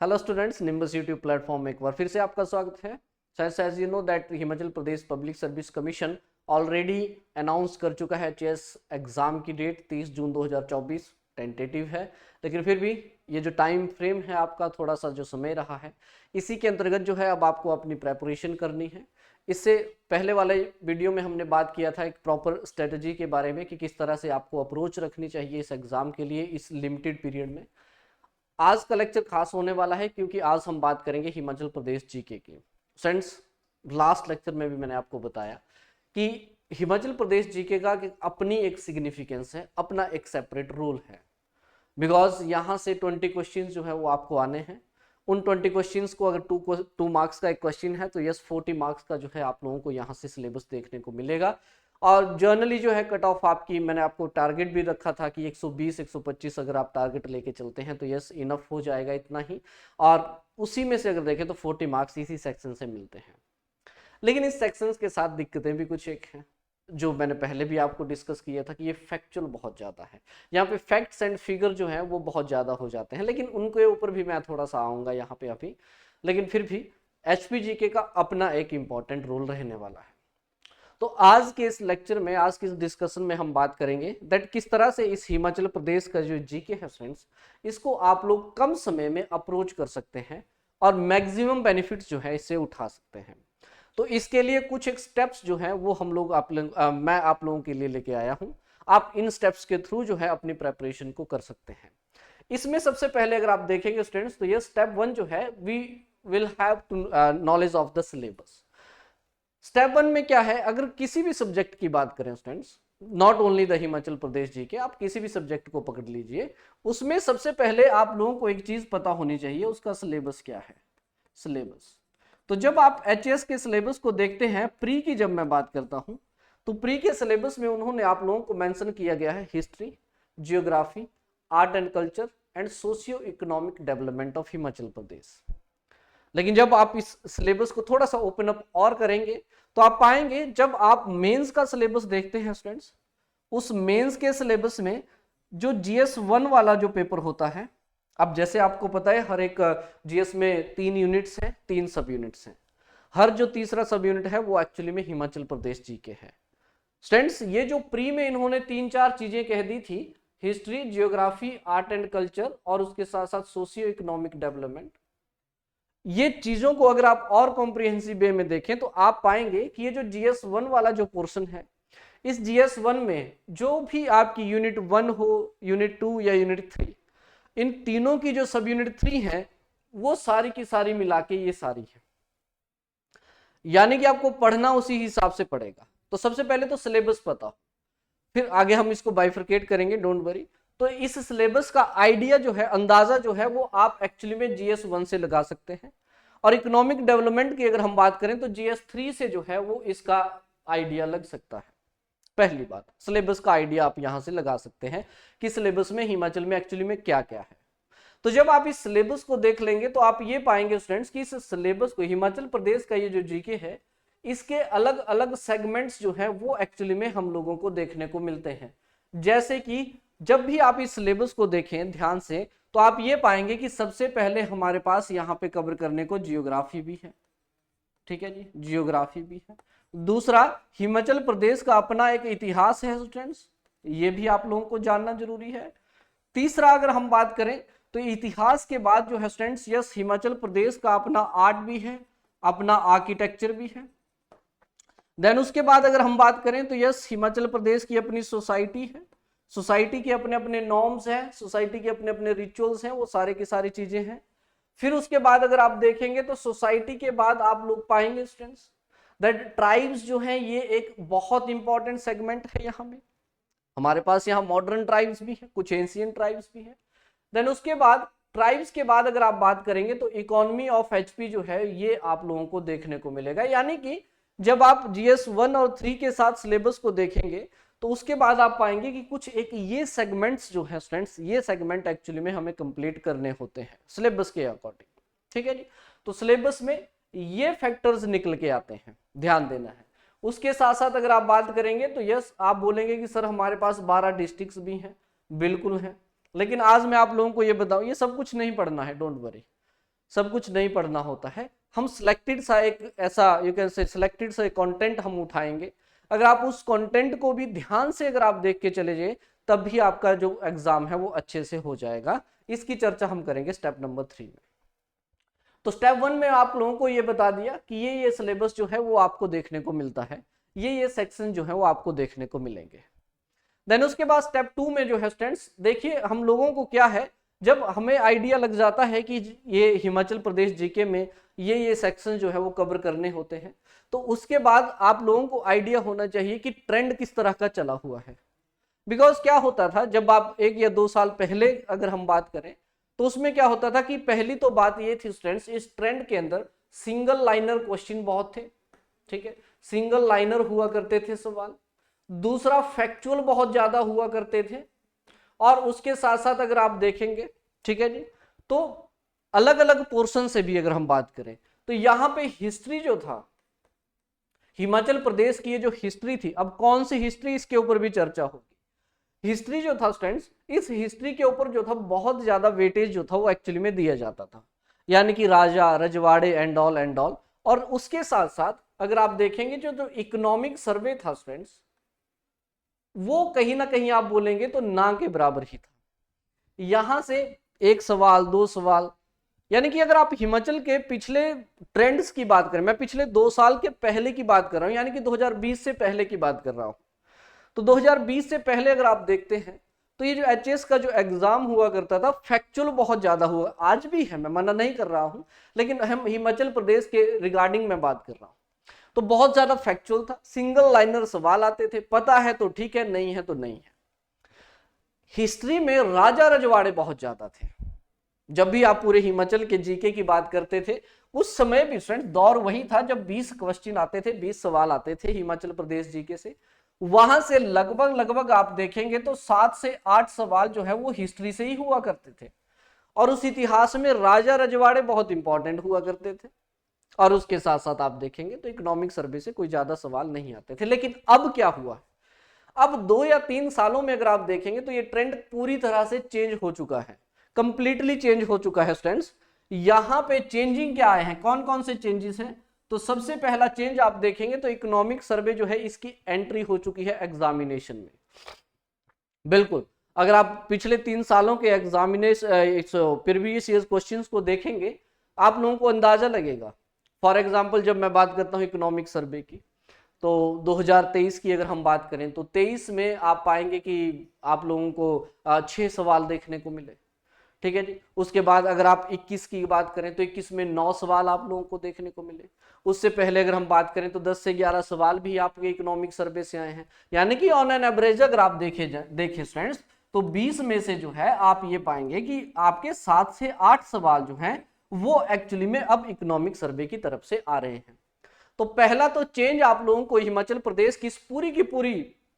Hello students, Nimbus YouTube platform में एक बार फिर से आपका स्वागत है। As you know that Himachal Pradesh public service commission already announce कर चुका है एचएएस एग्जाम की डेट 30 जून 2024 टेंटेटिव है, लेकिन फिर भी ये जो टाइम फ्रेम है आपका थोड़ा सा जो समय रहा है, इसी के अंतर्गत जो है अब आपको अपनी प्रेपरेशन करनी है। इससे पहले वाले वीडियो में हमने बात किया था एक प्रॉपर स्ट्रेटजी के बारे में कि किस तरह से आपको अप्रोच रखनी चाहिए इस एग्जाम के लिए इस लिमिटेड पीरियड में। आज का लेक्चर खास होने वाला है क्योंकि आज हम बात करेंगे हिमाचल प्रदेश जीके की। फ्रेंड्स, लास्ट लेक्चर में भी मैंने आपको बताया कि हिमाचल प्रदेश जीके का अपनी एक सिग्निफिकेंस है, अपना एक सेपरेट रूल है। बिकॉज यहाँ से 20 क्वेश्चन जो है वो आपको आने हैं। उन 20 क्वेश्चंस को अगर 2 मार्क्स का एक क्वेश्चन है तो यस 40 मार्क्स का जो है आप लोगों को यहाँ से सिलेबस देखने को मिलेगा। और जर्नली जो है कट ऑफ आपकी, मैंने आपको टारगेट भी रखा था कि 120 125 अगर आप टारगेट लेके चलते हैं तो यस इनफ हो जाएगा इतना ही। और उसी में से अगर देखें तो 40 मार्क्स इसी सेक्शन से मिलते हैं। लेकिन इस सेक्शंस के साथ दिक्कतें भी कुछ एक हैं जो मैंने पहले भी आपको डिस्कस किया था कि ये फैक्चुअल बहुत ज़्यादा है। यहाँ पे फैक्ट्स एंड फिगर जो है वो बहुत ज़्यादा हो जाते हैं, लेकिन उनके ऊपर भी मैं थोड़ा सा आऊँगा यहाँ पे अभी। लेकिन फिर भी एचपीजीके का अपना एक इम्पॉर्टेंट रोल रहने वाला है। तो आज के इस लेक्चर में, आज के इस डिस्कशन में हम बात करेंगे दैट किस तरह से इस हिमाचल प्रदेश का जो जीके है फ्रेंड्स, इसको आप लोग कम समय में अप्रोच कर सकते हैं और मैक्सिमम बेनिफिट्स जो है इससे उठा सकते हैं। तो इसके लिए कुछ एक स्टेप्स जो है वो हम लोग मैं आप लोगों के लिए लेके आया हूं। आप इन स्टेप्स के थ्रू जो है अपनी प्रेपरेशन को कर सकते हैं। इसमें सबसे पहले अगर आप देखेंगे स्टूडेंट्स तो ये स्टेप 1 जो है, we will have to knowledge of the syllabus. Step 1 में क्या है, अगर किसी भी सब्जेक्ट की बात करें students, not only the Himachal Pradesh ji के, आप किसी भी सब्जेक्ट को पकड़ लीजिए, उसमें सबसे पहले आप लोगों को एक चीज पता होनी चाहिए, उसका सिलेबस क्या है। सिलेबस तो जब आप एचएस के सिलेबस को देखते हैं, प्री की जब मैं बात करता हूं तो प्री के सिलेबस में उन्होंने आप लोगों को मेंशन किया गया है history, geography, art and culture and socio economic development of Himachal Pradesh. लेकिन जब आप इस सिलेबस को थोड़ा सा ओपन अप और करेंगे तो आप पाएंगे, जब आप मेंस का सिलेबस देखते हैं स्टूडेंट्स, उस मेंस के सिलेबस में जो जीएस 1 वाला जो पेपर होता है, अब जैसे आपको पता है हर एक जीएस में 3 यूनिट्स हैं, 3 सब यूनिट्स हैं। हर जो तीसरा सब यूनिट है वो एक्चुअली में हिमाचल प्रदेश जीके है। स्टूडेंट्स, ये जो प्री में इन्होंने 3-4 चीजें कह दी थी, history, geography, art and culture और उसके साथ साथ सोशियो इकोनॉमिक डेवलपमेंट, ये चीजों को अगर आप और कॉम्प्रिहेंसिव वे में देखें तो आप पाएंगे कि ये जो जीएस 1 वाला जो पोर्शन है, इस जीएस 1 में जो भी आपकी यूनिट 1 हो, यूनिट 2 या यूनिट 3, इन तीनों की जो सब यूनिट 3 है वो सारी की सारी मिला के ये सारी है। यानी कि आपको पढ़ना उसी हिसाब से पड़ेगा। तो सबसे पहले तो सिलेबस पता, फिर आगे हम इसको बाइफरकेट करेंगे, डोंट वरी। तो इस सिलेबस का आइडिया जो है, अंदाजा जो है, वो आप एक्चुअली में जीएस 1 से लगा सकते हैं। और इकोनॉमिक डेवलपमेंट की अगर हम बात करें तो जीएस 3 से जो है वो इसका आइडिया लग सकता है। पहली बात, सिलेबस का आइडिया आप यहां से लगा सकते हैं कि सिलेबस में हिमाचल में एक्चुअली में क्या क्या है। तो जब आप इस सिलेबस को देख लेंगे तो आप ये पाएंगे स्टूडेंट्स कि इस सिलेबस को, हिमाचल प्रदेश का ये जो जीके है, इसके अलग अलग सेगमेंट्स जो है वो एक्चुअली में हम लोगों को देखने को मिलते हैं। जैसे कि जब भी आप इस सिलेबस को देखें ध्यान से तो आप ये पाएंगे कि सबसे पहले हमारे पास यहाँ पे कवर करने को जियोग्राफी भी है। ठीक है जी, जियोग्राफी भी है। दूसरा, हिमाचल प्रदेश का अपना एक इतिहास है स्टूडेंट्स, ये भी आप लोगों को जानना जरूरी है। तीसरा, अगर हम बात करें तो इतिहास के बाद जो है स्टूडेंट्स, यस हिमाचल प्रदेश का अपना आर्ट भी है, अपना आर्किटेक्चर भी है। देन उसके बाद अगर हम बात करें तो यस हिमाचल प्रदेश की अपनी सोसाइटी है, सोसाइटी के अपने अपने नॉर्म्स हैं, सोसाइटी के अपने अपने रिचुअल्स हैं, वो सारे की सारी चीजें हैं। फिर उसके बाद अगर आप देखेंगे तो सोसाइटी के बाद आप लोग पाएंगे स्टूडेंट्स दैट ट्राइब्स जो हैं, ये एक बहुत इंपॉर्टेंट सेगमेंट है। यहाँ में हमारे पास यहाँ मॉडर्न ट्राइब्स भी है, कुछ एंशिएंट ट्राइब्स भी है। देन उसके बाद ट्राइब्स के बाद अगर आप बात करेंगे तो इकोनॉमी ऑफ एचपी जो है ये आप लोगों को देखने को मिलेगा। यानी कि जब आप जीएस 1 और 3 के साथ सिलेबस को देखेंगे तो उसके बाद आप पाएंगे कि कुछ एक ये सेगमेंट्स जो है स्टूडेंट्स, ये सेगमेंट एक्चुअली में हमें कंप्लीट करने होते हैं सिलेबस के अकॉर्डिंग। ठीक है जी, तो सिलेबस में ये फैक्टर्स निकल के आते हैं, ध्यान देना है। उसके साथ साथ अगर आप बात करेंगे तो यस आप बोलेंगे कि सर हमारे पास 12 डिस्ट्रिक्ट्स भी हैं, बिल्कुल है। लेकिन आज मैं आप लोगों को ये बताऊं, ये सब कुछ नहीं पढ़ना है, डोंट वरी। सब कुछ नहीं पढ़ना होता है। हम सिलेक्टेड सा एक ऐसा यू कैन से सिलेक्टेड सा कंटेंट हम उठाएंगे। अगर आप उस कंटेंट को भी ध्यान से अगर आप देख के चले जाए तब भी आपका जो एग्जाम है वो अच्छे से हो जाएगा। इसकी चर्चा हम करेंगे स्टेप नंबर 3 में। तो स्टेप 1 में आप लोगों को ये बता दिया कि ये सिलेबस जो है वो आपको देखने को मिलता है, ये सेक्शन जो है वो आपको देखने को मिलेंगे। देन उसके बाद स्टेप 2 में जो है स्टूडेंट्स देखिए हम लोगों को क्या है, जब हमें आइडिया लग जाता है कि ये हिमाचल प्रदेश जीके में ये सेक्शन जो है वो कवर करने होते हैं, तो उसके बाद आप लोगों को आइडिया होना चाहिए कि ट्रेंड किस तरह का चला हुआ है। बिकॉज क्या होता था जब आप 1 या 2 साल पहले अगर हम बात करें तो उसमें क्या होता था कि पहली तो बात ये थी स्टूडेंट्स, इस ट्रेंड के अंदर सिंगल लाइनर क्वेश्चन बहुत थे, ठीक है, सिंगल लाइनर हुआ करते थे सवाल। दूसरा फैक्चुअल बहुत ज्यादा हुआ करते थे, और उसके साथ साथ अगर आप देखेंगे, ठीक है जी, तो अलग अलग पोर्शन से भी अगर हम बात करें तो यहां पे हिस्ट्री जो था, हिमाचल प्रदेश की ये जो हिस्ट्री थी, अब कौन सी हिस्ट्री इसके ऊपर भी चर्चा होगी। हिस्ट्री जो था स्टूडेंट्स, इस हिस्ट्री के ऊपर जो था बहुत ज्यादा वेटेज जो था वो एक्चुअली में दिया जाता था, यानी कि राजा रजवाड़े एंड ऑल। और उसके साथ साथ अगर आप देखेंगे जो इकोनॉमिक सर्वे था स्टूडेंट्स, वो कहीं ना कहीं आप बोलेंगे तो ना के बराबर ही था। यहां से 1 सवाल 2 सवाल, यानी कि अगर आप हिमाचल के पिछले ट्रेंड्स की बात करें, मैं पिछले 2 साल के पहले की बात कर रहा हूं, यानी कि 2020 से पहले की बात कर रहा हूं, तो 2020 से पहले अगर आप देखते हैं तो ये जो एचएस का जो एग्जाम हुआ करता था फैक्चुअल बहुत ज्यादा हुआ, आज भी है, मैं मना नहीं कर रहा हूं, लेकिन हम हिमाचल प्रदेश के रिगार्डिंग में बात कर रहा हूं, तो बहुत ज्यादा फैक्चुअल था, सिंगल लाइनर सवाल आते थे, पता है तो ठीक है, नहीं है तो नहीं है। हिस्ट्री में राजा रजवाड़े बहुत ज्यादा थे। जब भी आप पूरे हिमाचल के जीके की बात करते थे, उस समय भी स्टूडेंट दौर वही था जब 20 क्वेश्चन आते थे, 20 सवाल आते थे हिमाचल प्रदेश जीके से। वहां से लगभग आप देखेंगे तो 7 से 8 सवाल जो है वो हिस्ट्री से ही हुआ करते थे, और उस इतिहास में राजा रजवाड़े बहुत इंपॉर्टेंट हुआ करते थे। और उसके साथ साथ आप देखेंगे तो इकोनॉमिक सर्वे से कोई ज्यादा सवाल नहीं आते थे। लेकिन अब क्या हुआ, अब 2 या 3 सालों में अगर आप देखेंगे तो ये ट्रेंड पूरी तरह से चेंज हो चुका है, कंप्लीटली चेंज हो चुका है स्टूडेंट्स। यहां पे चेंजिंग क्या आए हैं, कौन कौन से चेंजेस हैं, तो सबसे पहला चेंज आप देखेंगे तो इकोनॉमिक सर्वे जो है इसकी एंट्री हो चुकी है एग्जामिनेशन में। बिल्कुल, अगर आप पिछले 3 सालों के एग्जामिनेशन प्रीवियस ईयर क्वेश्चंस को देखेंगे आप लोगों को अंदाजा लगेगा। फॉर एग्जांपल जब मैं बात करता हूं इकोनॉमिक सर्वे की, तो 2023 की अगर हम बात करें तो 23 में आप पाएंगे कि आप लोगों को 6 सवाल देखने को मिले, ठीक है जी। उसके बाद अगर आप 21 की बात करें तो 21 में 9 सवाल आप लोगों को देखने को मिले। उससे पहले अगर हम बात करें तो 10 से 11 सवाल भी आपके इकोनॉमिक सर्वे से आए हैं, यानी कि ऑन एन एवरेज अगर आप देखें स्टूडेंट्स तो 20 में से जो है आप ये पाएंगे कि आपके 7 से 8 सवाल जो हैं वो एक्चुअली में अब इकोनॉमिक सर्वे की तरफ से आ रहे हैं। तो पहला तो चेंज आप लोगों को हिमाचल प्रदेश की पूरी की पूरी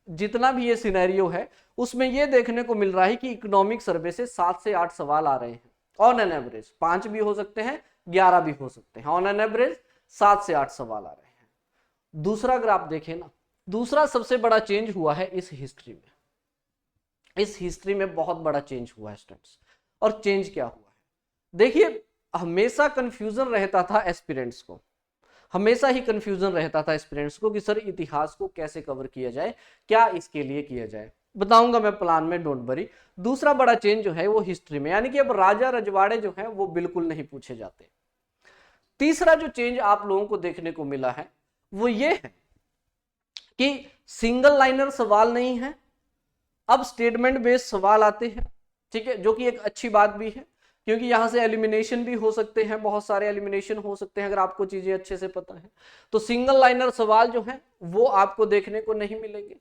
जितना भी ये सिनेरियो है उसमें ये देखने को मिल रहा है कि इकोनॉमिक सर्वे से 7 से 8 सवाल आ रहे हैं ऑन एन एवरेज। 5 भी हो सकते हैं, 11 भी हो सकते हैं, ऑन एन एवरेज 7 से 8 सवाल आ रहे हैं। दूसरा अगर आप देखें ना, दूसरा सबसे बड़ा चेंज हुआ है इस हिस्ट्री में, इस हिस्ट्री में बहुत बड़ा चेंज हुआ है स्टूडेंट्स। और चेंज क्या हुआ है, देखिए हमेशा कंफ्यूजन रहता था एस्पिरेंट्स को, हमेशा ही कंफ्यूजन रहता था एस्पिरेंट्स को कि सर इतिहास को कैसे कवर किया जाए, क्या इसके लिए किया जाए, बताऊंगा मैं प्लान में, डोंट वरी। दूसरा बड़ा चेंज जो है वो हिस्ट्री में, यानी कि अब राजा रजवाड़े जो है वो बिल्कुल नहीं पूछे जाते। तीसरा जो चेंज आप लोगों को देखने को मिला है वो ये है कि सिंगल लाइनर सवाल नहीं है, अब स्टेटमेंट बेस्ड सवाल आते हैं, ठीक है, जो कि एक अच्छी बात भी है क्योंकि यहां से एलिमिनेशन भी हो सकते हैं, बहुत सारे एलिमिनेशन हो सकते हैं अगर आपको चीजें अच्छे से पता है। तो सिंगल लाइनर सवाल जो है वो आपको देखने को नहीं मिलेंगे।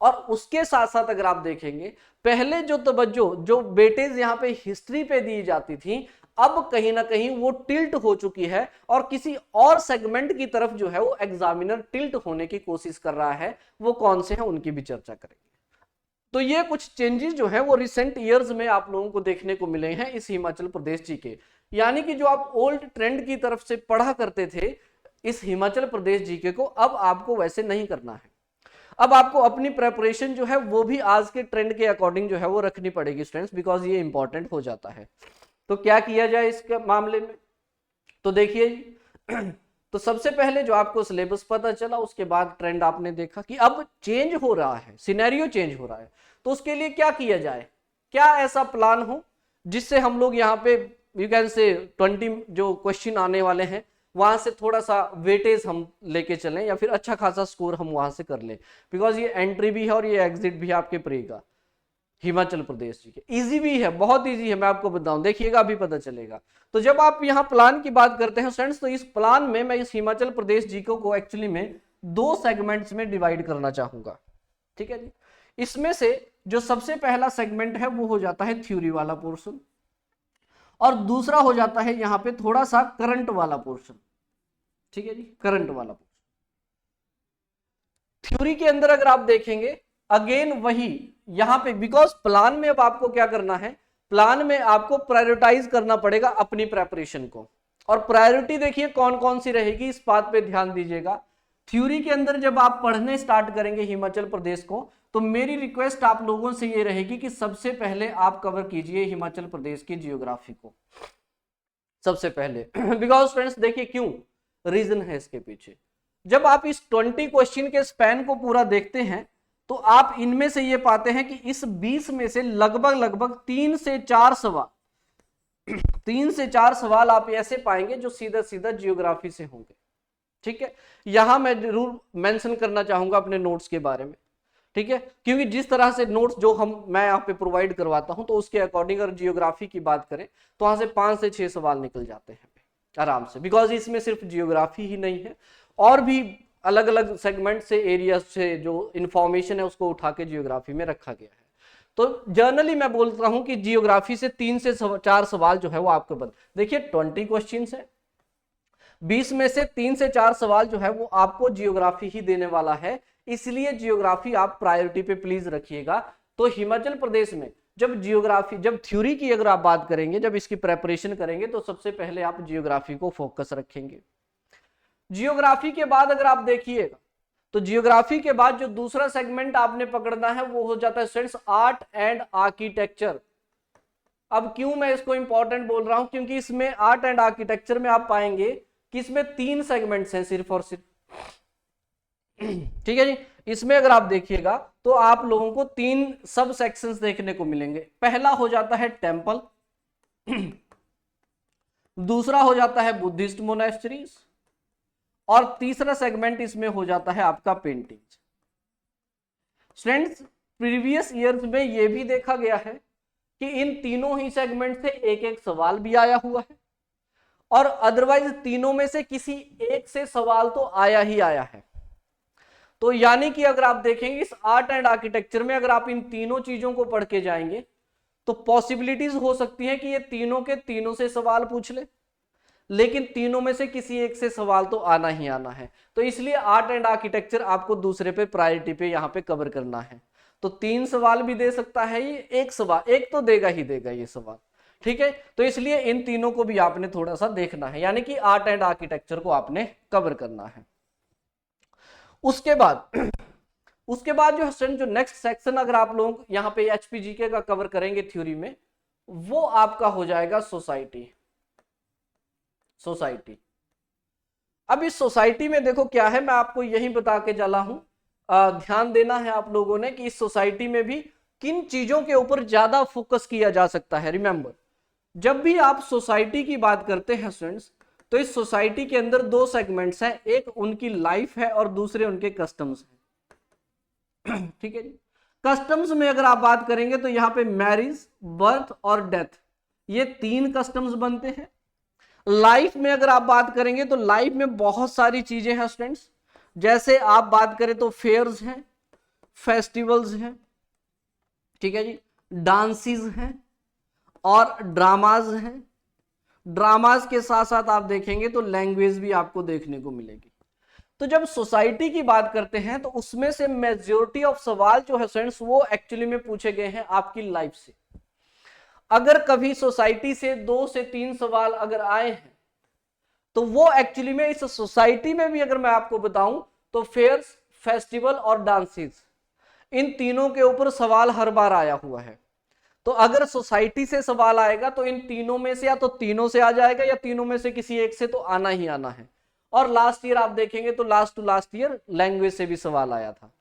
और उसके साथ साथ अगर आप देखेंगे पहले जो तवज्जो जो वेटेज यहाँ पे हिस्ट्री पे दी जाती थी, अब कहीं ना कहीं वो टिल्ट हो चुकी है और किसी और सेगमेंट की तरफ जो है वो एग्जामिनर टिल्ट होने की कोशिश कर रहा है। वो कौन से हैं उनकी भी चर्चा करेंगे। तो ये कुछ चेंजेस जो है वो रिसेंट ईयर्स में आप लोगों को देखने को मिले हैं इस हिमाचल प्रदेश जी के, यानी कि जो आप ओल्ड ट्रेंड की तरफ से पढ़ा करते थे इस हिमाचल प्रदेश जीके को, अब आपको वैसे नहीं करना है। अब आपको अपनी प्रेपरेशन जो है वो भी आज के ट्रेंड के अकॉर्डिंग जो है वो रखनी पड़ेगी स्टूडेंट्स, बिकॉज ये इंपॉर्टेंट हो जाता है। तो क्या किया जाए इसके मामले में, तो देखिए जी, तो सबसे पहले जो आपको सिलेबस पता चला, उसके बाद ट्रेंड आपने देखा कि अब चेंज हो रहा है, सिनेरियो चेंज हो रहा है, तो उसके लिए क्या किया जाए, क्या ऐसा प्लान हो जिससे हम लोग यहाँ पे यू कैन से 20 जो क्वेश्चन आने वाले हैं वहां से थोड़ा सा वेटेज हम लेके चलें, या फिर अच्छा खासा स्कोर हम वहां से कर लें, बिकॉज ये एंट्री भी है और ये एग्जिट भी है आपके प्री का, हिमाचल प्रदेश जी के। इजी भी है, बहुत इजी है, मैं आपको बताऊं, देखिएगा अभी पता चलेगा। तो जब आप यहाँ प्लान की बात करते हैं फ्रेंड्स, तो इस प्लान में मैं इस हिमाचल प्रदेश जी को एक्चुअली में 2 सेगमेंट्स में डिवाइड करना चाहूंगा, ठीक है जी। इसमें से जो सबसे पहला सेगमेंट है वो हो जाता है थ्योरी वाला पोर्शन, और दूसरा हो जाता है यहाँ पे थोड़ा सा करंट वाला पोर्शन, ठीक है जी, करंट वाला पोर्शन। थ्योरी के अंदर अगर आप देखेंगे अगेन वही यहां पे, बिकॉज प्लान में अब आपको क्या करना है, प्लान में आपको प्रायोरिटाइज करना पड़ेगा अपनी प्रेपरेशन को, और प्रायोरिटी देखिए कौन कौन सी रहेगी, इस बात पे ध्यान दीजिएगा। थ्योरी के अंदर जब आप पढ़ने स्टार्ट करेंगे हिमाचल प्रदेश को, तो मेरी रिक्वेस्ट आप लोगों से ये रहेगी कि सबसे पहले आप कवर कीजिए हिमाचल प्रदेश की जियोग्राफी को सबसे पहले। बिकॉज फ्रेंड्स देखिए क्यों, रीजन है इसके पीछे। जब आप इस 20 क्वेश्चन के स्पैन को पूरा देखते हैं, तो आप इनमें से ये पाते हैं कि इस 20 में से लगभग 3 से 4 सवाल 3 से 4 सवाल आप ऐसे पाएंगे जो सीधा सीधा जियोग्राफी से होंगे, ठीक है। यहां मैं जरूर मेंशन करना चाहूंगा अपने नोट्स के बारे में, ठीक है, क्योंकि जिस तरह से नोट्स जो मैं यहाँ पे प्रोवाइड करवाता हूं, तो उसके अकॉर्डिंग अगर जियोग्राफी की बात करें तो वहां से 5 से 6 सवाल निकल जाते हैं आराम से, बिकॉज इसमें सिर्फ जियोग्राफी ही नहीं है, और भी अलग अलग सेगमेंट से, एरिया से जो इंफॉर्मेशन है उसको उठा के जियोग्राफी में रखा गया है। तो जर्नली मैं बोलता हूं कि जियोग्राफी से 3 से 4 सवाल जो है वो आपको देखिए 20 क्वेश्चन है, 20 में से 3 से 4 सवाल जो है वो आपको जियोग्राफी ही देने वाला है, इसलिए जियोग्राफी आप प्रायोरिटी पे प्लीज रखिएगा। तो हिमाचल प्रदेश में जब जियोग्राफी, जब थ्योरी की अगर आप बात करेंगे, जब इसकी प्रेपरेशन करेंगे, तो सबसे पहले आप जियोग्राफी को फोकस रखेंगे। जियोग्राफी के बाद अगर आप देखिएगा, तो जियोग्राफी के बाद जो दूसरा सेगमेंट आपने पकड़ना है वो हो जाता है स्टूडेंट्स आर्ट एंड आर्किटेक्चर। अब क्यों मैं इसको इंपॉर्टेंट बोल रहा हूं, क्योंकि इसमें आर्ट एंड आर्किटेक्चर में आप पाएंगे कि इसमें 3 सेगमेंट्स हैं सिर्फ और सिर्फ, ठीक है जी। इसमें अगर आप देखिएगा तो आप लोगों को 3 सब सेक्शंस देखने को मिलेंगे। पहला हो जाता है टेंपल, दूसरा हो जाता है बुद्धिस्ट मोनेस्ट्रीज, और तीसरा सेगमेंट इसमें हो जाता है आपका पेंटिंग्स। स्टूडेंट्स प्रीवियस ईयर्स में यह भी देखा गया है कि इन तीनों ही सेगमेंट से एक एक सवाल भी आया हुआ है, और अदरवाइज तीनों में से किसी एक से सवाल तो आया ही आया है। तो यानी कि अगर आप देखेंगे इस आर्ट एंड आर्किटेक्चर में, अगर आप इन तीनों चीजों को पढ़ के जाएंगे तो पॉसिबिलिटीज हो सकती है कि ये तीनों के तीनों से सवाल पूछ ले, लेकिन तीनों में से किसी एक से सवाल तो आना ही आना है। तो इसलिए आर्ट एंड आर्किटेक्चर आपको दूसरे पे प्रायोरिटी पे यहाँ पे कवर करना है। तो 3 सवाल भी दे सकता है ये, एक सवाल एक तो देगा ही देगा ये सवाल, ठीक है। तो इसलिए इन तीनों को भी आपने थोड़ा सा देखना है, यानी कि आर्ट एंड आर्किटेक्चर को आपने कवर करना है। उसके बाद जो नेक्स्ट सेक्शन अगर आप लोग यहाँ पे एचपीजीके का कवर करेंगे थ्योरी में, वो आपका हो जाएगा सोसाइटी। अब इस सोसाइटी में देखो क्या है, मैं आपको यही बता के चला हूं, ध्यान देना है आप लोगों ने कि इस सोसाइटी में भी किन चीजों के ऊपर ज्यादा फोकस किया जा सकता है। रिमेंबर, जब भी आप सोसाइटी की बात करते हैं स्टूडेंट्स, तो इस सोसाइटी के अंदर 2 सेगमेंट्स हैं, एक उनकी लाइफ है और दूसरे उनके कस्टम्स हैं, ठीक है जी। कस्टम्स में अगर आप बात करेंगे तो यहाँ पे मैरिज, बर्थ और डेथ, ये 3 कस्टम्स बनते हैं। लाइफ में अगर आप बात करेंगे तो लाइफ में बहुत सारी चीजें हैं स्टूडेंट्स, जैसे आप बात करें तो फेयर्स हैं, फेस्टिवल्स हैं, ठीक है जी, डांसेस हैं और ड्रामाज हैं। ड्रामाज के साथ साथ आप देखेंगे तो लैंग्वेज भी आपको देखने को मिलेगी। तो जब सोसाइटी की बात करते हैं तो उसमें से मेजॉरिटी ऑफ सवाल जो है स्टूडेंट्स वो एक्चुअली में पूछे गए हैं आपकी लाइफ से। अगर कभी सोसाइटी से 2 से 3 सवाल अगर आए हैं तो वो एक्चुअली में इस सोसाइटी में भी अगर मैं आपको बताऊं तो फेयर्स, फेस्टिवल और डांसेस, इन तीनों के ऊपर सवाल हर बार आया हुआ है। तो अगर सोसाइटी से सवाल आएगा तो इन तीनों में से या तो तीनों से आ जाएगा या तीनों में से किसी एक से तो आना ही आना है। और लास्ट ईयर आप देखेंगे तो last to last year language से भी सवाल आया था।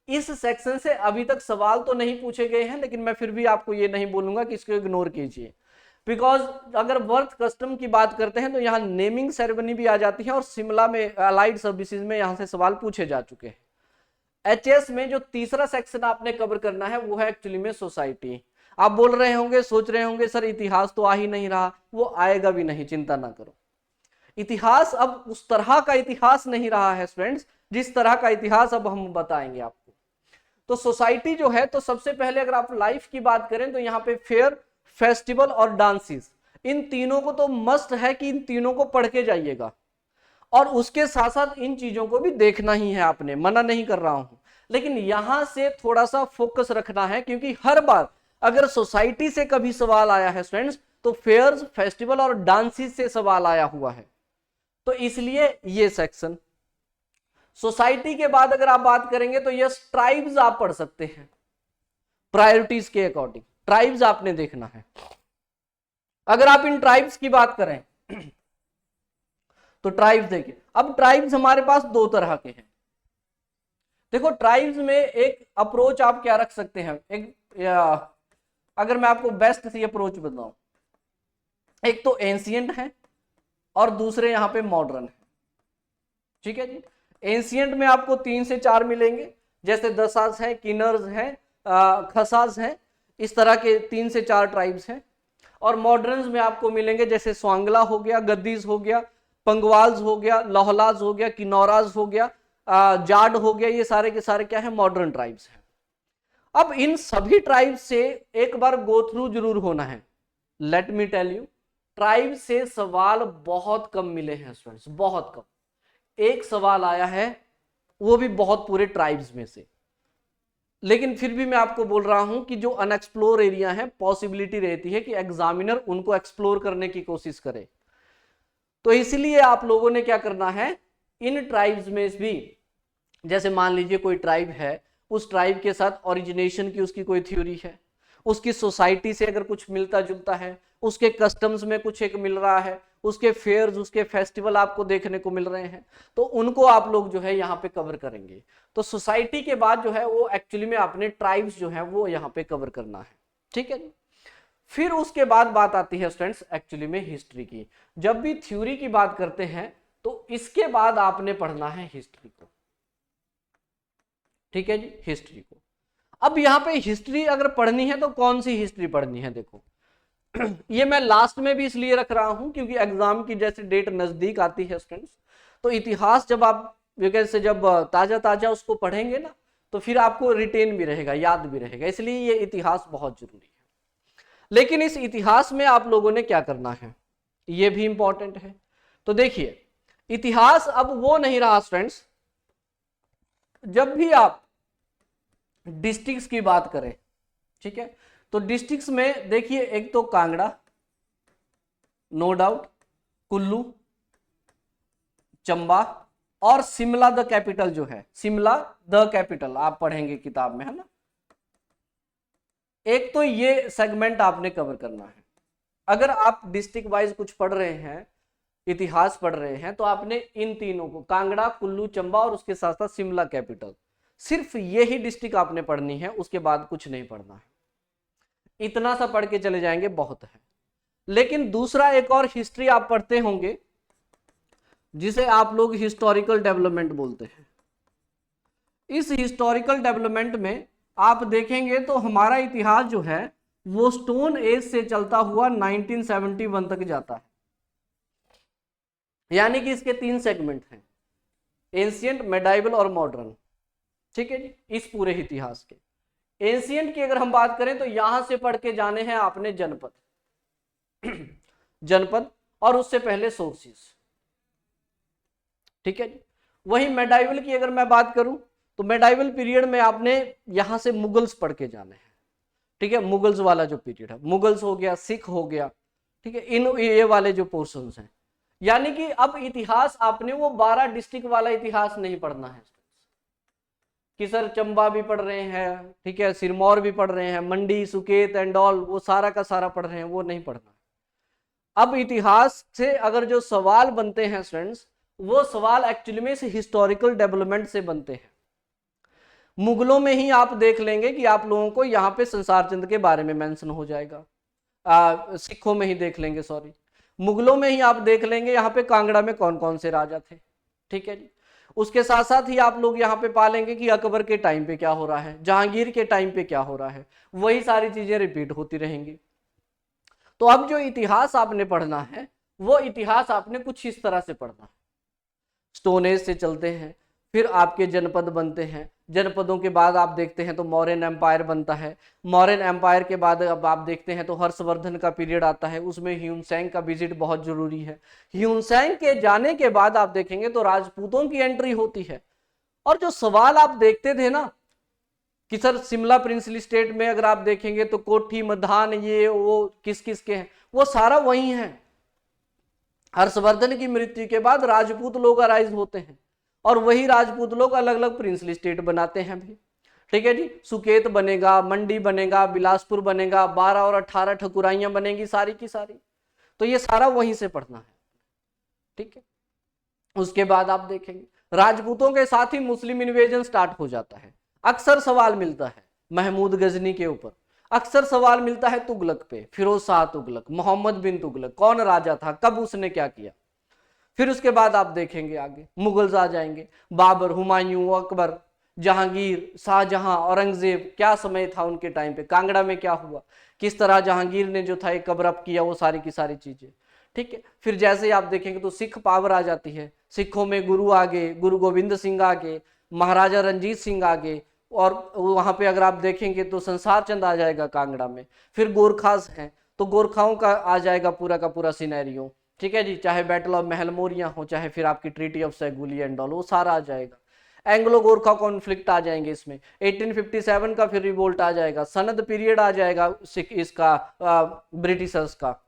इस सेक्शन से अभी तक सवाल तो नहीं पूछे गए हैं, लेकिन मैं फिर भी आपको ये नहीं बोलूंगा कि इसको इग्नोर कीजिए, बिकॉज अगर वर्थ कस्टम की बात करते हैं तो यहाँ नेमिंग सेरेमनी भी आ जाती है और शिमला में अलाइड सर्विसेज में यहाँ से सवाल पूछे जा चुके हैं। एचएस में जो तीसरा सेक्शन आपने कवर करना है वो है एक्चुअली में सोसाइटी। आप बोल रहे होंगे, सोच रहे होंगे सर इतिहास तो आ ही नहीं रहा, वो आएगा भी नहीं, चिंता ना करो। इतिहास अब उस तरह का इतिहास नहीं रहा है स्टूडेंट्स जिस तरह का इतिहास अब हम बताएंगे आपको। तो सोसाइटी जो है, तो सबसे पहले अगर आप लाइफ की बात करें तो यहाँ पे फेयर, फेस्टिवल और डांसेस, इन तीनों को तो मस्ट है कि इन तीनों को पढ़ के जाइएगा, और उसके साथ साथ इन चीजों को भी देखना ही है आपने, मना नहीं कर रहा हूं, लेकिन यहां से थोड़ा सा फोकस रखना है, क्योंकि हर बार अगर सोसाइटी से कभी सवाल आया है स्टूडेंट्स तो फेयर्स, फेस्टिवल और डांसेस से सवाल आया हुआ है, तो इसलिए ये सेक्शन। सोसाइटी के बाद अगर आप बात करेंगे तो यस, ट्राइब्स आप पढ़ सकते हैं प्रायोरिटीज के अकॉर्डिंग, ट्राइब्स आपने देखना है। अगर आप इन ट्राइब्स की बात करें तो ट्राइब्स देखिए, अब ट्राइब्स हमारे पास दो तरह के हैं। देखो ट्राइब्स में एक अप्रोच आप क्या रख सकते हैं, अगर मैं आपको बेस्ट सी अप्रोच बताऊं, एक तो एंशिएंट है और दूसरे यहां पे मॉडर्न है, ठीक है जी। एंशिएंट में आपको 3 से 4 मिलेंगे, जैसे दसास है, किन्नर्स है, खसास है, इस तरह के 3 से 4 ट्राइब्स हैं। और मॉडर्न्स में आपको मिलेंगे जैसे स्वांगला हो गया, गद्दीज हो गया, पंगवाल्स हो गया, लोहलाज हो गया, किन्नौराज हो गया, जाट हो गया, ये सारे के सारे क्या है, मॉडर्न ट्राइब्स हैं। अब इन सभी ट्राइब्स से एक बार गो थ्रू जरूर होना है। Let me tell you, tribe से सवाल बहुत कम मिले हैं स्टूडेंट्स, बहुत कम। एक सवाल आया है, वो भी बहुत पूरे ट्राइब्स में से, लेकिन फिर भी मैं आपको बोल रहा हूं कि जो अनएक्सप्लोर एरिया है, पॉसिबिलिटी रहती है कि एग्जामिनर उनको एक्सप्लोर करने की कोशिश करे। तो इसलिए आप लोगों ने क्या करना है, इन ट्राइब्स में भी, जैसे मान लीजिए कोई ट्राइब है, उस ट्राइब के साथ ओरिजिनेशन की उसकी कोई थ्योरी है, उसकी सोसाइटी से अगर कुछ मिलता जुलता है, उसके कस्टम्स में कुछ एक मिल रहा है, उसके फेयर्स, उसके फेस्टिवल आपको देखने को मिल रहे हैं, तो उनको आप लोग जो है यहाँ पे कवर करेंगे। तो सोसाइटी के बाद जो है वो एक्चुअली में आपने ट्राइब्स जो है वो यहाँ पे कवर करना है, ठीक है जी। फिर उसके बाद बात आती है स्टूडेंट्स एक्चुअली में हिस्ट्री की। जब भी थ्योरी की बात करते हैं तो इसके बाद आपने पढ़ना है हिस्ट्री को, ठीक है जी, हिस्ट्री को। अब यहाँ पे हिस्ट्री अगर पढ़नी है तो कौन सी हिस्ट्री पढ़नी है, देखो ये मैं लास्ट में भी इसलिए रख रहा हूं क्योंकि एग्जाम की जैसे डेट नजदीक आती है स्टूडेंट्स, तो इतिहास जब आप से जब ताजा ताजा उसको पढ़ेंगे ना तो फिर आपको रिटेन भी रहेगा, याद भी रहेगा, इसलिए ये इतिहास बहुत जरूरी है। लेकिन इस इतिहास में आप लोगों ने क्या करना है, ये भी इंपॉर्टेंट है। तो देखिए इतिहास अब वो नहीं रहा स्टूडेंट्स, जब भी आप डिस्ट्रिक्ट्स की बात करें, ठीक है, तो डिस्ट्रिक्ट्स में देखिए एक तो कांगड़ा, नो डाउट, कुल्लू, चंबा और शिमला द कैपिटल जो है, शिमला द कैपिटल आप पढ़ेंगे किताब में, है ना। एक तो ये सेगमेंट आपने कवर करना है। अगर आप डिस्ट्रिक्ट वाइज कुछ पढ़ रहे हैं, इतिहास पढ़ रहे हैं, तो आपने इन तीनों को, कांगड़ा, कुल्लू, चंबा और उसके साथ साथ शिमला कैपिटल, सिर्फ यही डिस्ट्रिक्ट आपने पढ़नी है, उसके बाद कुछ नहीं पढ़ना है। इतना सा पढ़ के चले जाएंगे बहुत है। लेकिन दूसरा एक और हिस्ट्री आप पढ़ते होंगे जिसे आप लोग हिस्टोरिकल डेवलपमेंट बोलते हैं। इस हिस्टोरिकल डेवलपमेंट में आप देखेंगे तो हमारा इतिहास जो है वो स्टोन एज से चलता हुआ 1971 तक जाता है, यानी कि इसके 3 सेगमेंट हैं, एंशिएंट, मेडाइवल और मॉडर्न, ठीक है जी, इस पूरे इतिहास के। एंशिएंट की अगर हम बात करें तो यहां से पढ़ के जाने हैं आपने जनपद जनपद और उससे पहले सोर्सेस, ठीक है जी। वही मेडाइवल की अगर मैं बात करूं तो मेडाइवल पीरियड में आपने यहां से मुगल्स पढ़ के जाने हैं, ठीक है, मुगल्स वाला जो पीरियड है, मुगल्स हो गया, सिख हो गया, ठीक है, इन ये वाले जो पोर्शंस हैं। यानी कि अब इतिहास आपने वो 12 डिस्ट्रिक्ट वाला इतिहास नहीं पढ़ना है, कि सर चंबा भी पढ़ रहे हैं, ठीक है, सिरमौर भी पढ़ रहे हैं, मंडी, सुकेत एंड ऑल, वो सारा का सारा पढ़ रहे हैं, वो नहीं पढ़ना। अब इतिहास से अगर जो सवाल बनते हैं स्टूडेंट्स, वो सवाल एक्चुअली में हिस्टोरिकल डेवलपमेंट से बनते हैं। मुगलों में ही आप देख लेंगे कि आप लोगों को यहाँ पे संसार चंद के बारे में मेंशन हो जाएगा, सिखों में ही देख लेंगे, सॉरी, मुगलों में ही आप देख लेंगे यहाँ पे कांगड़ा में कौन कौन से राजा थे, ठीक है जी। उसके साथ साथ ही आप लोग यहाँ पे पालेंगे कि अकबर के टाइम पे क्या हो रहा है, जहांगीर के टाइम पे क्या हो रहा है, वही सारी चीजें रिपीट होती रहेंगी। तो अब जो इतिहास आपने पढ़ना है, वो इतिहास आपने कुछ इस तरह से पढ़ना है। स्टोन एज से चलते हैं, फिर आपके जनपद बनते हैं, जनपदों के बाद आप देखते हैं तो मौर्यन एम्पायर बनता है, मौर्यन एम्पायर के बाद अब आप देखते हैं तो हर्षवर्धन का पीरियड आता है, उसमें ह्यून-सैंग का विजिट बहुत जरूरी है। ह्यून-सैंग के जाने के बाद आप देखेंगे तो राजपूतों की एंट्री होती है। और जो सवाल आप देखते थे ना कि सर शिमला प्रिंसली स्टेट में अगर आप देखेंगे तो कोठी, मधान, ये वो किस किस के हैं, वो सारा वही है। हर्षवर्धन की मृत्यु के बाद राजपूत लोग अराइज होते हैं और वही राजपूत लोग अलग अलग प्रिंसली स्टेट बनाते हैं भी, ठीक है जी। सुकेत बनेगा, मंडी बनेगा, बिलासपुर बनेगा, 12 और 18 ठकुराइयां बनेंगी सारी की सारी। तो ये सारा वहीं से पढ़ना है, ठीक है। उसके बाद आप देखेंगे राजपूतों के साथ ही मुस्लिम इन्वेजन स्टार्ट हो जाता है। अक्सर सवाल मिलता है महमूद गजनी के ऊपर, अक्सर सवाल मिलता है तुगलक पे, फिरोज शाह तुगलक, मोहम्मद बिन तुगलक, कौन राजा था, कब उसने क्या किया। फिर उसके बाद आप देखेंगे आगे मुगल्स आ जाएंगे, बाबर, हुमायूं, अकबर, जहांगीर, शाहजहां, औरंगजेब, क्या समय था उनके टाइम पे, कांगड़ा में क्या हुआ, किस तरह जहांगीर ने जो था एक कवर अप किया, वो सारी की सारी चीजें, ठीक है। फिर जैसे ही आप देखेंगे तो सिख पावर आ जाती है, सिखों में गुरु आगे, गुरु गोविंद सिंह आगे, महाराजा रंजीत सिंह आगे, और वहां पे अगर आप देखेंगे तो संसार चंद आ जाएगा कांगड़ा में। फिर गोरखास हैं तो गोरखाओं का आ जाएगा पूरा का पूरा सिनेरियो, ठीक है जी, चाहे बैटल ऑफ महलमोरिया हो, चाहे फिर आपकी ट्रीटी ऑफ सैगुली एंड ऑल, वो सारा आ जाएगा। एंग्लो गोरखा कॉन्फ्लिक्ट आ जाएंगे इसमें, 1857 का फिर रिवोल्ट आ जाएगा, सनद पीरियड आ जाएगा इसका ब्रिटिशर्स का,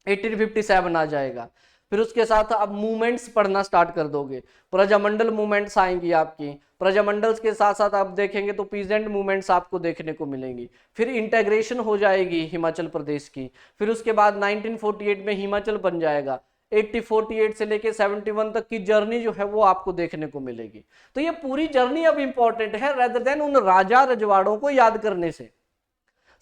1857 आ जाएगा। फिर उसके साथ आप मूवमेंट्स पढ़ना स्टार्ट कर दोगे, प्रजामंडल मूवमेंट्स आएंगी आपकी, प्रजामंडल्स के साथ साथ आप देखेंगे तो पीजेंट मूवमेंट्स आपको देखने को मिलेंगी। फिर इंटेग्रेशन हो जाएगी हिमाचल प्रदेश की। फिर उसके बाद 1948 में हिमाचल बन जाएगा, 1848 से लेके 71 तक की जर्नी जो है वो आपको देखने को मिलेगी। तो ये पूरी जर्नी अब इंपॉर्टेंट है रेदर देन उन राजा रजवाड़ों को याद करने से।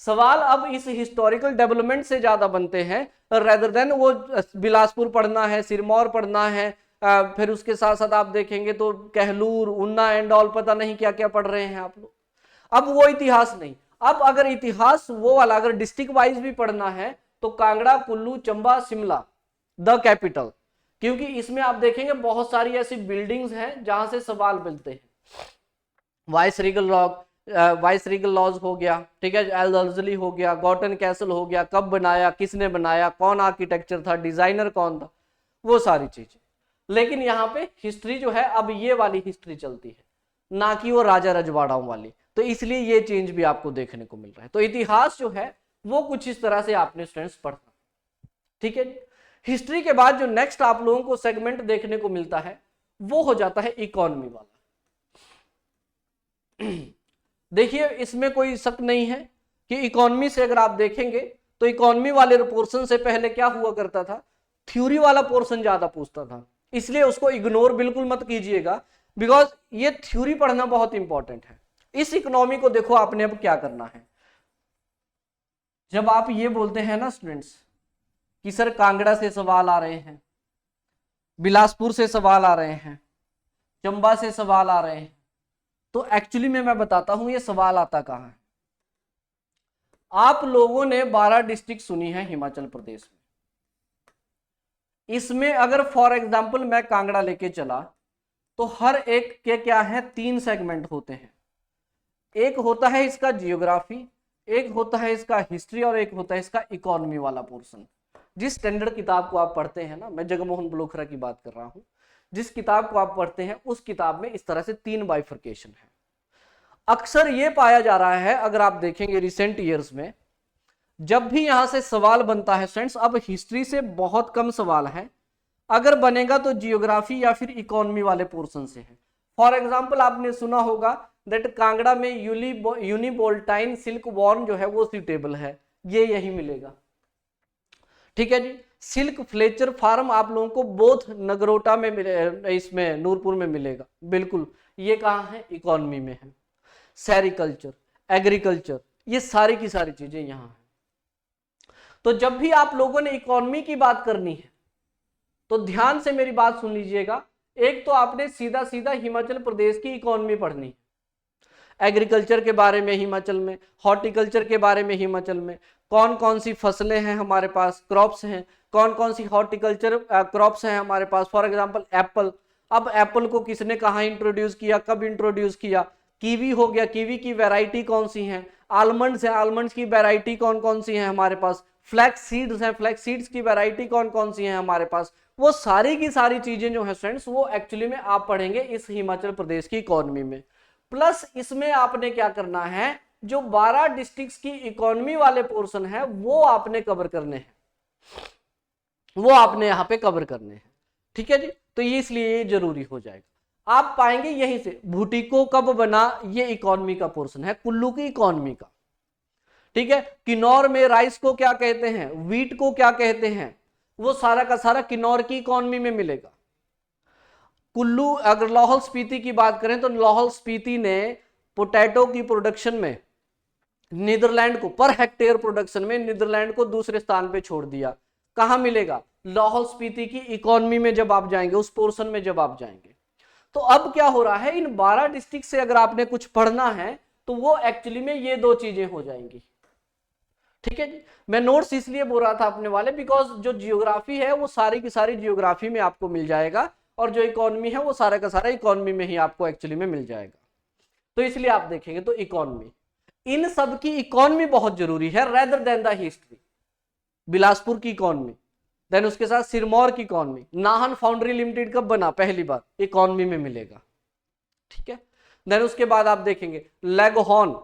सवाल अब इस हिस्टोरिकल डेवलपमेंट से ज्यादा बनते हैं रेदर देन वो बिलासपुर पढ़ना है, सिरमौर पढ़ना है, फिर उसके साथ साथ आप देखेंगे तो कहलूर, उन्ना एंड ऑल, पता नहीं क्या क्या पढ़ रहे हैं आप लोग। अब वो इतिहास नहीं, अब अगर इतिहास वो वाला अगर डिस्ट्रिक्ट वाइज भी पढ़ना है तो कांगड़ा, कुल्लू, चंबा, शिमला द कैपिटल, क्योंकि इसमें आप देखेंगे बहुत सारी ऐसी बिल्डिंग्स हैं जहां से सवाल मिलते हैं। वाइसरीगल लॉज हो गया, ठीक है, एल्दर्जली हो गया, गॉटन कैसल हो गया, कब बनाया, किसने बनाया, कौन आर्किटेक्चर था, डिजाइनर कौन था, वो सारी चीजें। लेकिन यहाँ पे हिस्ट्री जो है अब ये वाली हिस्ट्री चलती है, ना कि वो राजा रजवाड़ाओं वाली। तो इसलिए ये चेंज भी आपको देखने को मिल रहा है। तो इतिहास जो है वो कुछ इस तरह से आपने स्टूडेंट्स पढ़ना, ठीक है। हिस्ट्री के बाद जो नेक्स्ट आप लोगों को सेगमेंट देखने को मिलता है वो हो जाता है इकोनॉमी वाला। देखिए इसमें कोई शक नहीं है कि इकोनॉमी से अगर आप देखेंगे तो इकोनॉमी वाले पोर्शन से पहले क्या हुआ करता था, थ्योरी वाला पोर्शन ज्यादा पूछता था, इसलिए उसको इग्नोर बिल्कुल मत कीजिएगा, बिकॉज ये थ्योरी पढ़ना बहुत इंपॉर्टेंट है। इस इकोनॉमी को देखो आपने अब क्या करना है। जब आप ये बोलते हैं ना स्टूडेंट्स कि सर कांगड़ा से सवाल आ रहे हैं, बिलासपुर से सवाल आ रहे हैं, चंबा से सवाल आ रहे हैं, तो एक्चुअली में मैं बताता हूं ये सवाल आता कहां है। आप लोगों ने 12 डिस्ट्रिक्ट सुनी है हिमाचल प्रदेश में, इसमें अगर फॉर एग्जांपल मैं कांगड़ा लेके चला तो हर एक के क्या है, 3 सेगमेंट होते हैं। एक होता है इसका जियोग्राफी, एक होता है इसका हिस्ट्री, और एक होता है इसका इकोनॉमी वाला पोर्शन। जिस स्टैंडर्ड किताब को आप पढ़ते हैं ना, मैं जगमोहन बलोखरा की बात कर रहा हूं, जिस किताब को आप पढ़ते हैं उस किताब में इस तरह से 3 बाइफर्केशन है। अक्सर ये पाया जा रहा है, अगर आप देखेंगे रिसेंट ईयर्स में, जब भी यहां से सवाल बनता है स्टूडेंट्स, अब हिस्ट्री से बहुत कम सवाल है, अगर बनेगा तो जियोग्राफी या फिर इकोनॉमी वाले पोर्शन से है। फॉर एग्जाम्पल आपने सुना होगा दैट कांगड़ा में यूनिबोल्टाइन सिल्क वॉर्म जो है वो सूटेबल है, ये यही मिलेगा। ठीक है जी। सिल्क फ्लेचर फार्म आप लोगों को बोथ नगरोटा में मिले, इसमें नूरपुर में मिलेगा, बिल्कुल। ये कहाँ है? इकोनॉमी में है। सेरिकल्चर, एग्रीकल्चर, ये सारी की सारी चीजें यहाँ है। तो जब भी आप लोगों ने इकोनॉमी की बात करनी है तो ध्यान से मेरी बात सुन लीजिएगा। एक तो आपने सीधा सीधा हिमाचल प्रदेश की इकोनॉमी पढ़नी है, एग्रीकल्चर के बारे में हिमाचल में, हॉर्टिकल्चर के बारे में हिमाचल में, कौन कौन सी फसलें हैं हमारे पास, क्रॉप्स हैं, कौन कौन सी हॉर्टिकल्चर क्रॉप्स हैं हमारे पास। फॉर एग्जांपल एप्पल, अब एप्पल को किसने कहाँ इंट्रोड्यूस किया, कब इंट्रोड्यूस किया। कीवी हो गया, कीवी की वैरायटी कौन सी है। आलमंड्स है, आलमंड्स की वैरायटी कौन कौन सी है हमारे पास। फ्लैक्स सीड्स हैं, फ्लैक्स सीड्स की वैरायटी कौन कौन सी है हमारे पास। वो सारी की सारी चीजें जो है स्टूडेंट्स, वो एक्चुअली में आप पढ़ेंगे इस हिमाचल प्रदेश की इकोनॉमी में। प्लस इसमें आपने क्या करना है, जो 12 डिस्ट्रिक्ट्स की इकोनॉमी वाले पोर्शन है वो आपने कवर करने हैं, वो आपने यहाँ पे कवर करने हैं। ठीक है जी। तो ये इसलिए ये जरूरी हो जाएगा। आप पाएंगे यहीं से भूटिको कब बना, ये इकोनॉमी का पोर्शन है, कुल्लू की इकोनॉमी का। ठीक है। किन्नौर में राइस को क्या कहते हैं, व्हीट को क्या कहते हैं, वो सारा का सारा किन्नौर की इकोनॉमी में मिलेगा। कुल्लू, अगर लाहौल स्पीति की बात करें तो लाहौल स्पीति ने पोटैटो की प्रोडक्शन में नीदरलैंड को, पर हेक्टेयर प्रोडक्शन में नीदरलैंड को दूसरे स्थान पे छोड़ दिया। कहां मिलेगा? लाहौल स्पीति की इकोनॉमी में जब आप जाएंगे, उस पोर्शन में जब आप जाएंगे। तो अब क्या हो रहा है, इन 12 डिस्ट्रिक्ट से अगर आपने कुछ पढ़ना है तो वो एक्चुअली में ये दो चीजें हो जाएंगी। ठीक है जी। मैं नोट्स इसलिए बोल रहा था अपने वाले, बिकॉज जो जियोग्राफी है वो सारी की सारी जियोग्राफी में आपको मिल जाएगा, और जो इकोनॉमी है वो सारा का सारा इकोनॉमी में ही आपको एक्चुअली में मिल जाएगा। तो इसलिए आप देखेंगे तो इकोनॉमी, इन सब की इकोनॉमी बहुत जरूरी है rather than the history. Bilaspur की इकोनॉमी, देन उसके साथ सिरमौर की इकोनॉमी, नाहन फाउंड्री लिमिटेड कब बना, पहली बार, इकोनॉमी में मिलेगा। ठीक है। देन उसके बाद आप देखेंगे लेगहॉर्न,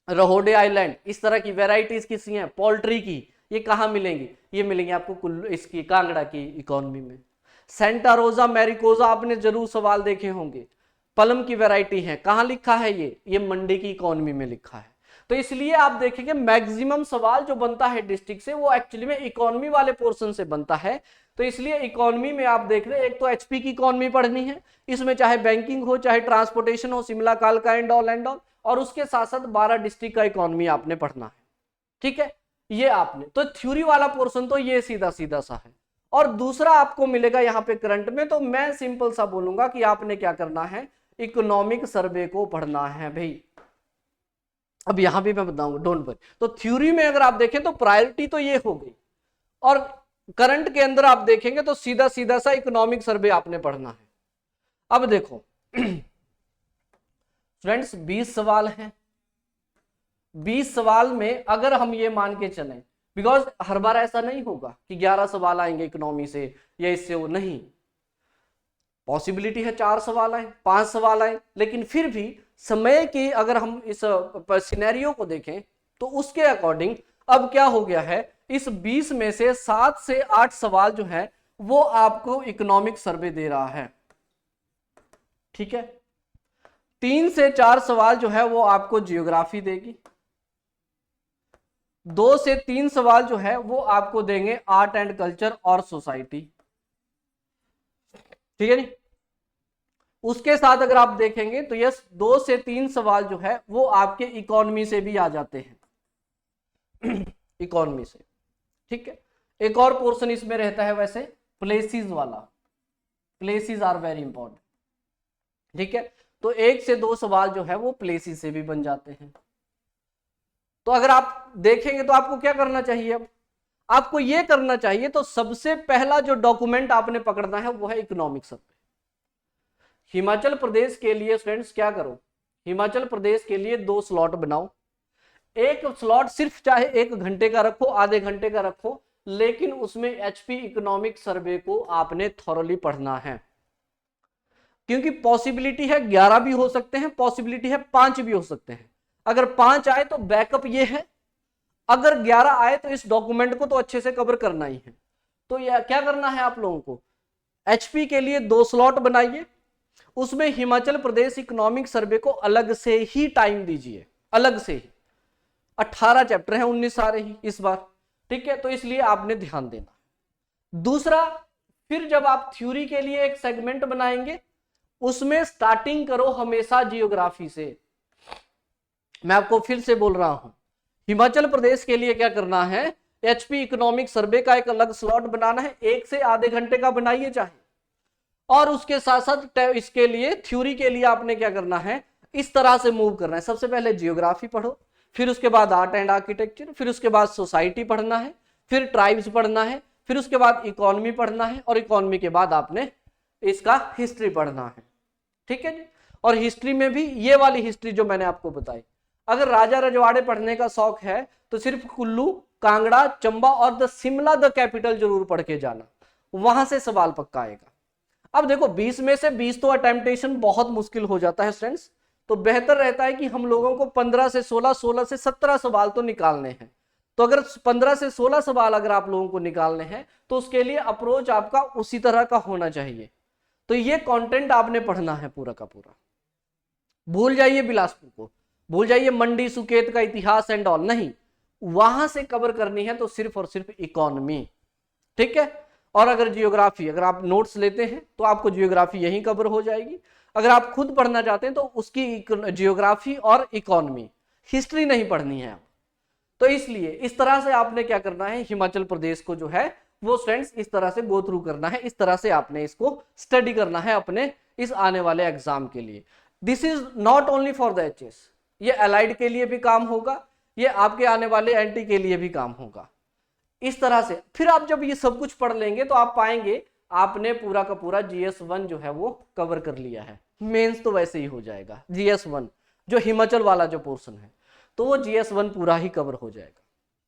रहोडे आइलैंड, इस तरह की वेराइटीज किसी हैं पोल्ट्री की, ये कहां मिलेंगी, ये मिलेंगे आपको कुल्लू, इसकी कांगड़ा की इकोनॉमी में। सेंटा रोजा मैरिकोजा आपने जरूर सवाल देखे होंगे, पलम की वैरायटी है, कहां लिखा है ये मंडी की इकोनॉमी में लिखा है। तो इसलिए आप देखेंगे मैक्सिमम सवाल जो बनता है डिस्ट्रिक्ट से वो एक्चुअली में इकोनॉमी वाले पोर्शन से बनता है। तो इसलिए इकोनॉमी में आप देख रहे हैं, एक तो एचपी की इकोनॉमी पढ़नी है, इसमें चाहे बैंकिंग हो, चाहे ट्रांसपोर्टेशन हो, शिमला कालका एंड ऑल, और उसके साथ साथ 12 डिस्ट्रिक्ट का इकोनॉमी आपने पढ़ना है। ठीक है, ये आपने, तो थ्योरी वाला पोर्शन तो ये सीधा सीधा सा है। और दूसरा आपको मिलेगा यहाँ पे करंट में, तो मैं सिंपल सा बोलूंगा कि आपने क्या करना है, इकोनॉमिक सर्वे को पढ़ना है भाई। अब यहां भी मैं बताऊंगा, डोंट वरी। तो थ्योरी में अगर आप देखें तो प्रायोरिटी तो ये हो गई, और करंट के अंदर आप देखेंगे तो सीधा सीधा सा इकोनॉमिक सर्वे आपने पढ़ना है। अब देखो फ्रेंड्स, 20 सवाल हैं। 20 सवाल में अगर हम ये मान के चलें, बिकॉज हर बार ऐसा नहीं होगा कि 11 सवाल आएंगे इकोनॉमी से या इससे, वो नहीं, पॉसिबिलिटी है 4 सवाल आए, 5 सवाल आए, लेकिन फिर भी समय की अगर हम इस सिनेरियो को देखें तो उसके अकॉर्डिंग अब क्या हो गया है, इस 20 में से 7 से 8 सवाल जो है वो आपको इकोनॉमिक सर्वे दे रहा है। ठीक है, 3 से 4 सवाल जो है वो आपको जियोग्राफी देगी, 2 से 3 सवाल जो है वो आपको देंगे आर्ट एंड कल्चर और सोसाइटी। ठीक है नहीं, उसके साथ अगर आप देखेंगे तो यस 2 से 3 सवाल जो है वो आपके इकोनॉमी से भी आ जाते हैं इकोनॉमी से। ठीक है, एक और पोर्शन इसमें रहता है वैसे प्लेसेस वाला, प्लेसेस आर वेरी इंपॉर्टेंट। ठीक है, तो 1 से 2 सवाल जो है वो प्लेसेस से भी बन जाते हैं। तो अगर आप देखेंगे तो आपको क्या करना चाहिए, अब आपको ये करना चाहिए, तो सबसे पहला जो डॉक्यूमेंट आपने पकड़ना है वो है इकोनॉमिक सर्वे। हिमाचल प्रदेश के लिए फ्रेंड्स क्या करो, हिमाचल प्रदेश के लिए 2 स्लॉट बनाओ। एक स्लॉट सिर्फ चाहे 1 घंटे का रखो, आधे घंटे का रखो, लेकिन उसमें एचपी इकोनॉमिक सर्वे को आपने थॉरली पढ़ना है, क्योंकि पॉसिबिलिटी है 11 भी हो सकते हैं, पॉसिबिलिटी है 5 भी हो सकते हैं। अगर 5 आए तो बैकअप ये है, अगर 11 आए तो इस डॉक्यूमेंट को तो अच्छे से कवर करना ही है। तो यह क्या करना है आप लोगों को, एचपी के लिए 2 स्लॉट बनाइए, उसमें हिमाचल प्रदेश इकोनॉमिक सर्वे को अलग से ही टाइम दीजिए, अलग से ही। 18 चैप्टर हैं, 19 सारे ही इस बार, ठीक है, तो इसलिए आपने ध्यान देना। दूसरा, फिर जब आप थ्योरी के लिए एक सेगमेंट बनाएंगे, उसमें स्टार्टिंग करो हमेशा जियोग्राफी से। मैं आपको फिर से बोल रहा हूं, हिमाचल प्रदेश के लिए क्या करना है, एचपी इकोनॉमिक सर्वे का एक अलग स्लॉट बनाना है, 1 से आधे घंटे का बनाइए चाहे, और उसके साथ साथ इसके लिए थ्योरी के लिए आपने क्या करना है, इस तरह से मूव करना है। सबसे पहले जियोग्राफी पढ़ो, फिर उसके बाद आर्ट एंड आर्किटेक्चर, फिर उसके बाद सोसाइटी पढ़ना है, फिर ट्राइब्स पढ़ना है, फिर उसके बाद इकोनॉमी पढ़ना है, और इकोनॉमी के बाद आपने इसका हिस्ट्री पढ़ना है, ठीक है जी। और हिस्ट्री में भी ये वाली हिस्ट्री जो मैंने आपको बताई, अगर राजा रजवाड़े पढ़ने का शौक है तो सिर्फ कुल्लू, कांगड़ा, चंबा और द शिमला द कैपिटल जरूर पढ़ के जाना, वहां से सवाल पक्का आएगा। अब देखो 20 में से 20 तो अटेम्प्टेशन बहुत मुश्किल हो जाता है स्टूडेंट्स, तो बेहतर रहता है कि हम लोगों को 15 से 16, 16 से 17 सवाल तो निकालने हैं। तो अगर 15 से 16 सवाल अगर आप लोगों को निकालने हैं तो उसके लिए अप्रोच आपका उसी तरह का होना चाहिए। तो ये कंटेंट आपने पढ़ना है पूरा का पूरा। भूल जाइए बिलासपुर को, भूल जाइए मंडी सुकेत का इतिहास एंड ऑल, नहीं, वहां से कवर करनी है तो सिर्फ और सिर्फ इकोनॉमी, ठीक है। और अगर जियोग्राफी, अगर आप नोट्स लेते हैं तो आपको जियोग्राफी यहीं कवर हो जाएगी। अगर आप खुद पढ़ना चाहते हैं तो उसकी जियोग्राफी और इकोनॉमी, हिस्ट्री नहीं पढ़नी है आप। तो इसलिए इस तरह से आपने क्या करना है, हिमाचल प्रदेश को जो है वो स्टूडेंट्स इस तरह से गो थ्रू करना है, इस तरह से आपने इसको स्टडी करना है अपने इस आने वाले एग्जाम के लिए। This is not only for the HS, ये अलाइड के लिए भी काम होगा, ये आपके आने वाले एनटी के लिए भी काम होगा। इस तरह से फिर आप जब ये सब कुछ पढ़ लेंगे तो आप पाएंगे आपने पूरा का पूरा GS1 जो है वो कवर कर लिया है। मेंस तो वैसे ही हो जाएगा, GS1 जो हिमाचल वाला जो पोर्शन है तो वो GS1 पूरा ही कवर हो जाएगा,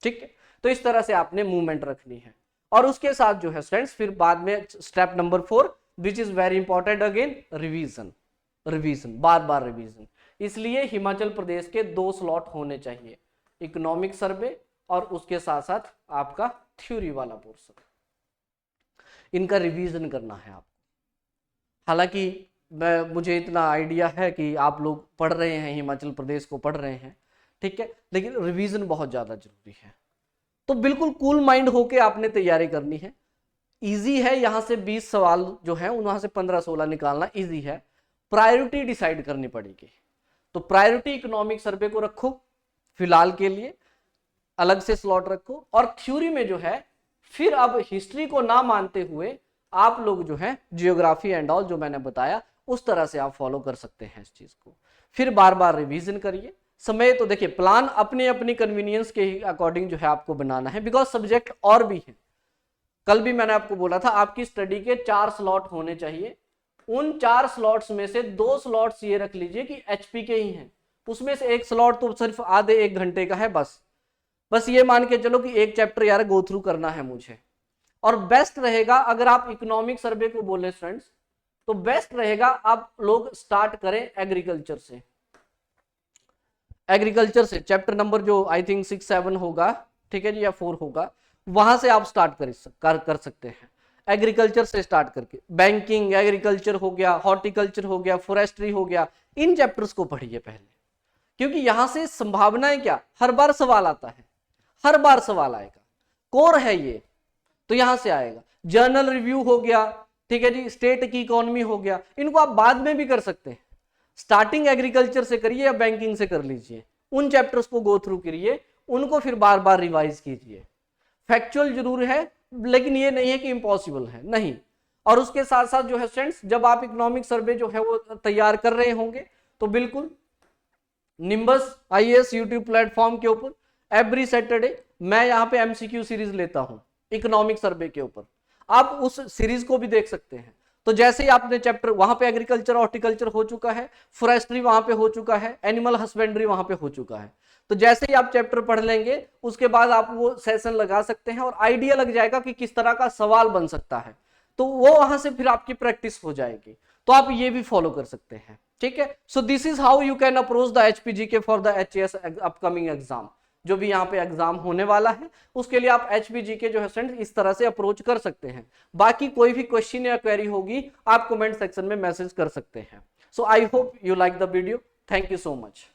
ठीक है। तो इस तरह से आपने मूवमेंट रखनी है। और उसके साथ जो है स्टूडेंट्स फिर बाद में step number 4 which is very important, again revision, revision, bar bar revision. इसलिए हिमाचल प्रदेश के 2 स्लॉट होने चाहिए, इकोनॉमिक सर्वे और उसके साथ साथ आपका थ्योरी वाला पोर्शन, इनका रिवीजन करना है आपको। हालांकि मुझे इतना आइडिया है कि आप लोग पढ़ रहे हैं, हिमाचल प्रदेश को पढ़ रहे हैं, ठीक है, लेकिन रिवीजन बहुत ज़्यादा जरूरी है। तो बिल्कुल कूल माइंड होके आपने तैयारी करनी है। इजी है, यहाँ से 20 सवाल जो है वहाँ से 15-16 निकालना इजी है। प्रायोरिटी डिसाइड करनी पड़ेगी, तो प्रायोरिटी इकोनॉमिक सर्वे को रखो फिलहाल के लिए, अलग से स्लॉट रखो। और थ्योरी में जो है फिर अब हिस्ट्री को ना मानते हुए आप लोग जो है जियोग्राफी एंड ऑल जो मैंने बताया उस तरह से आप फॉलो कर सकते हैं इस चीज को। फिर बार बार रिवीजन करिए। समय तो देखिए प्लान अपनी अपनी कन्वीनियंस के अकॉर्डिंग जो है आपको बनाना है, बिकॉज सब्जेक्ट और भी है। कल भी मैंने आपको बोला था आपकी स्टडी के 4 स्लॉट होने चाहिए, उन 4 स्लॉट्स में से 2 स्लॉट्स ये रख लीजिए कि एचपी के ही हैं, उसमें से एक स्लॉट तो सिर्फ आधे 1 घंटे का है, बस ये मान के चलो कि एक चैप्टर यार गो थ्रू करना है मुझे। और बेस्ट रहेगा अगर आप इकोनॉमिक सर्वे को बोले फ्रेंड्स, तो बेस्ट रहेगा आप लोग स्टार्ट करें एग्रीकल्चर से। एग्रीकल्चर से चैप्टर नंबर जो आई थिंक 6-7 होगा, ठीक है जी, या 4 होगा, वहां से आप स्टार्ट कर सकते हैं। एग्रीकल्चर से स्टार्ट करके बैंकिंग, एग्रीकल्चर हो गया, हॉर्टिकल्चर हो गया, फॉरेस्ट्री हो गया, इन चैप्टर्स को पढ़िए पहले, क्योंकि यहां से संभावनाएं क्या, हर बार सवाल आता है, हर बार सवाल आएगा, कोर है ये, तो यहां से आएगा। जर्नल रिव्यू हो गया, ठीक है जी, स्टेट की इकोनॉमी हो गया, इनको आप बाद में भी कर सकते हैं। स्टार्टिंग एग्रीकल्चर से करिए या बैंकिंग से कर लीजिए, उन चैप्टर्स को गो थ्रू करिए, उनको फिर बार बार रिवाइज कीजिए। फैक्चुअल जरूर है लेकिन ये नहीं है कि इम्पॉसिबल है, नहीं। और उसके साथ साथ जो है स्टूडेंट्स, जब आप इकोनॉमिक सर्वे जो है वो तैयार कर रहे होंगे तो बिल्कुल निम्बस IAS यूट्यूब प्लेटफॉर्म के ऊपर एवरी सैटरडे मैं यहाँ पे MCQ सीरीज लेता हूँ इकोनॉमिक सर्वे के ऊपर, आप उस सीरीज को भी देख सकते हैं। तो जैसे ही आपने चैप्टर, वहां पे एग्रीकल्चर हॉर्टिकल्चर हो चुका है, फॉरेस्ट्री वहां पे हो चुका है, एनिमल हस्बेंड्री वहां पे हो चुका है, तो जैसे ही आप चैप्टर पढ़ लेंगे उसके बाद आप वो सेशन लगा सकते हैं और आइडिया लग जाएगा कि किस तरह का सवाल बन सकता है, तो वो वहां से फिर आपकी प्रैक्टिस हो जाएगी। तो आप ये भी फॉलो कर सकते हैं, ठीक है। So this is how you can approach the HPGK for the HAS upcoming exam. जो भी यहाँ पे एग्जाम होने वाला है, उसके लिए आप HPG के जो है स्टूडेंट इस तरह से अप्रोच कर सकते हैं। बाकी कोई भी क्वेश्चन या क्वेरी होगी आप कमेंट सेक्शन में मैसेज कर सकते हैं। So I hope you like the video. Thank you so much.